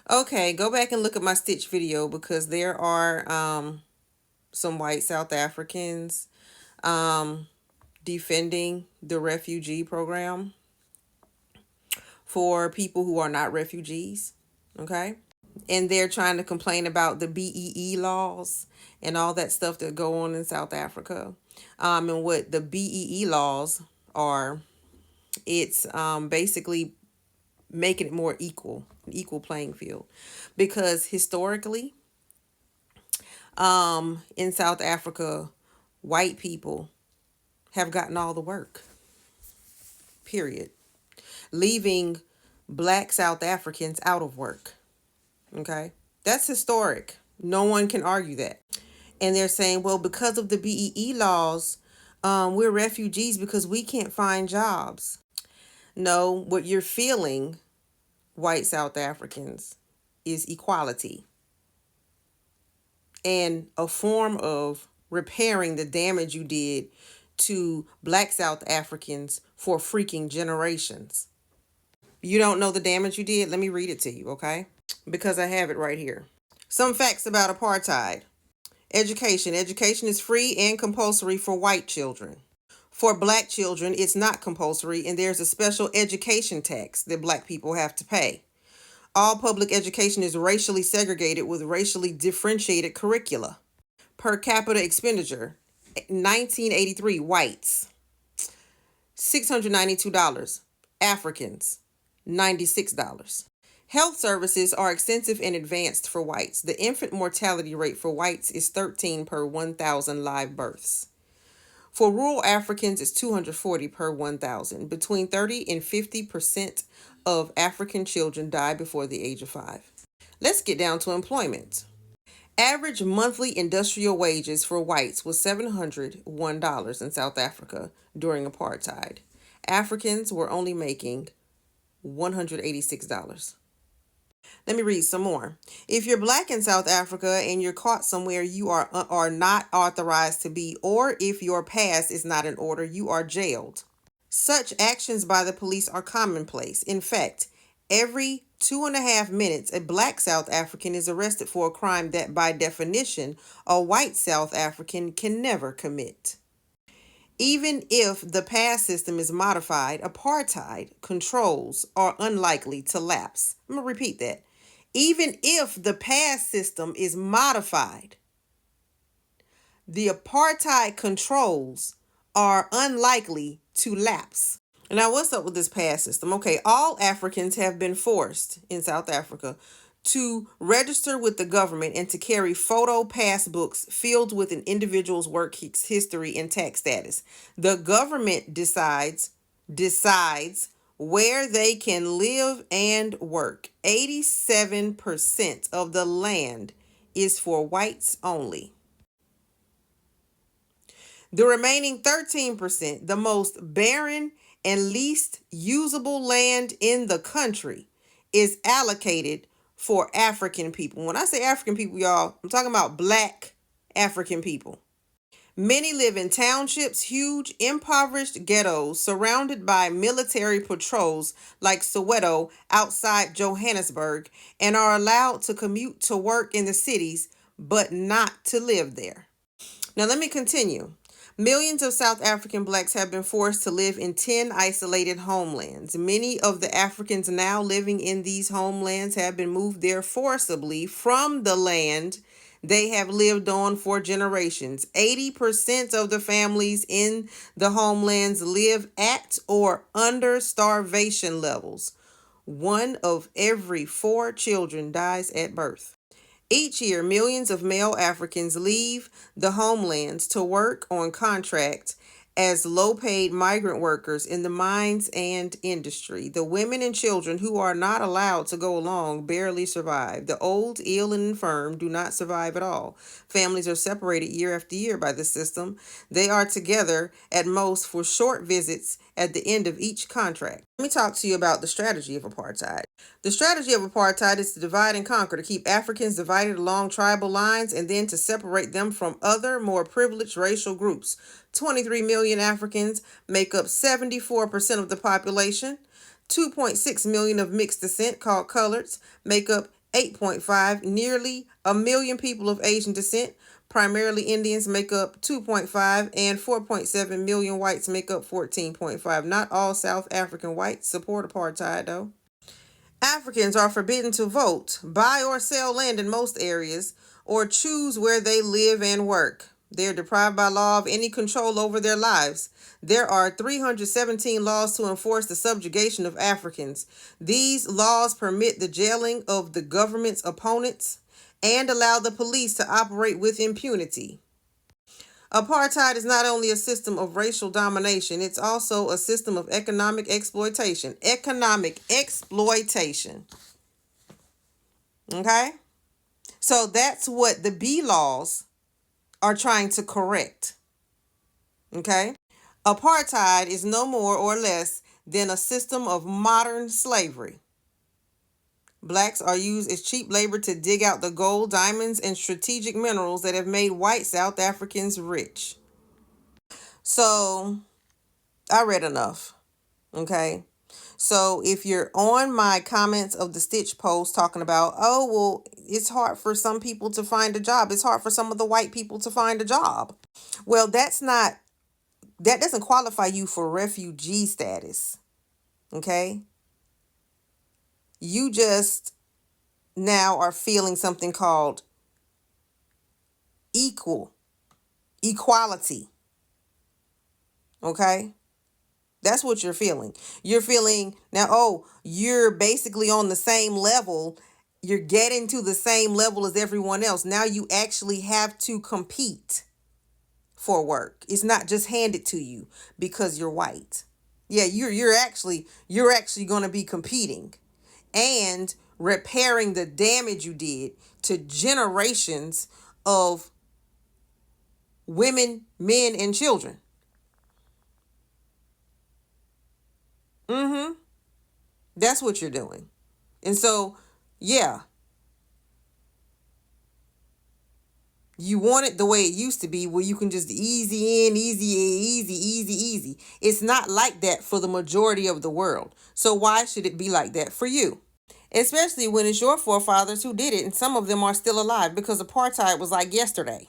Okay, go back and look at my Stitch video because there are some white South Africans um, defending the refugee program for people who are not refugees. Okay. And they're trying to complain about the BEE laws and all that stuff that go on in South Africa. And what the BEE laws are, it's basically making it more equal, an equal playing field. Because historically, in South Africa, white people have gotten all the work, period, leaving black South Africans out of work. Okay. That's historic. No one can argue that. And they're saying, well, because of the BEE laws, we're refugees because we can't find jobs. No, what you're feeling, white South Africans, is equality and a form of repairing the damage you did to black South Africans for freaking generations. You don't know the damage you did? Let me read it to you, okay? Because I have it right here. Some facts about apartheid. Education. Education is free and compulsory for white children. For black children, it's not compulsory, and there's a special education tax that black people have to pay. All public education is racially segregated with racially differentiated curricula. Per capita expenditure, 1983, whites, $692. Africans, $96. Health services are extensive and advanced for whites. The infant mortality rate for whites is 13 per 1,000 live births. For rural Africans, it's 240 per 1,000. Between 30 and 50% of African children die before the age of 5. Let's get down to employment. Average monthly industrial wages for whites was $701 in South Africa during apartheid. Africans were only making $186. Let me read some more. If you're black in South Africa and you're caught somewhere you are not authorized to be, or if your pass is not in order, you are jailed. Such actions by the police are commonplace. In fact, every 2.5 minutes, a black South African is arrested for a crime that, by definition, a white South African can never commit. Even if the pass system is modified, apartheid controls are unlikely to lapse. I'm going to repeat that. Even if the pass system is modified, the apartheid controls are unlikely to lapse. Now, what's up with this pass system? Okay, all Africans have been forced in South Africa to register with the government and to carry photo pass books filled with an individual's work history and tax status. The government decides where they can live and work. 87% of the land is for whites only. The remaining 13%, the most barren and least usable land in the country, is allocated for African people. When I say African people, y'all, I'm talking about black African people. Many live in townships, huge impoverished ghettos surrounded by military patrols like Soweto outside Johannesburg, and are allowed to commute to work in the cities but not to live there. Now let me continue. Millions of South African blacks have been forced to live in 10 isolated homelands. Many of the Africans now living in these homelands have been moved there forcibly from the land they have lived on for generations. 80% of the families in the homelands live at or under starvation levels. 1 of every 4 children dies at birth. Each year, millions of male Africans leave the homelands to work on contract as low-paid migrant workers in the mines and industry. The women and children who are not allowed to go along barely survive. The old, ill, and infirm do not survive at all. Families are separated year after year by the system. They are together at most for short visits at the end of each contract. Let me talk to you about the strategy of apartheid. The strategy of apartheid is to divide and conquer, to keep Africans divided along tribal lines and then to separate them from other, more privileged racial groups. 23 million Africans make up 74% of the population. 2.6 million of mixed descent, called coloreds, make up 8.5. Nearly a million people of Asian descent, primarily Indians, make up 2.5, and 4.7 million whites make up 14.5. Not all South African whites support apartheid, though. Africans are forbidden to vote, buy or sell land in most areas, or choose where they live and work. They are deprived by law of any control over their lives. There are 317 laws to enforce the subjugation of Africans. These laws permit the jailing of the government's opponents and allow the police to operate with impunity. Apartheid is not only a system of racial domination, it's also a system of economic exploitation. Economic exploitation. Okay? So that's what the B laws are trying to correct. Okay? Apartheid is no more or less than a system of modern slavery. Blacks are used as cheap labor to dig out the gold, diamonds, and strategic minerals that have made white South Africans rich. So, I read enough. Okay? So, if you're on my comments of the Stitch post talking about, oh, well, it's hard for some people to find a job. It's hard for some of the white people to find a job. Well, that doesn't qualify you for refugee status. Okay? You just now are feeling something called equality. Okay? That's what you're feeling. You're feeling now, oh, you're basically on the same level. You're getting to the same level as everyone else. Now you actually have to compete for work. It's not just handed to you because you're white. Yeah, you're actually going to be competing and repairing the damage you did to generations of women, men, and children. That's what you're doing. And so, yeah, you want it the way it used to be, where you can just easy in, easy. It's not like that for the majority of the world. So why should it be like that for you? Especially when it's your forefathers who did it, and some of them are still alive, because apartheid was like yesterday.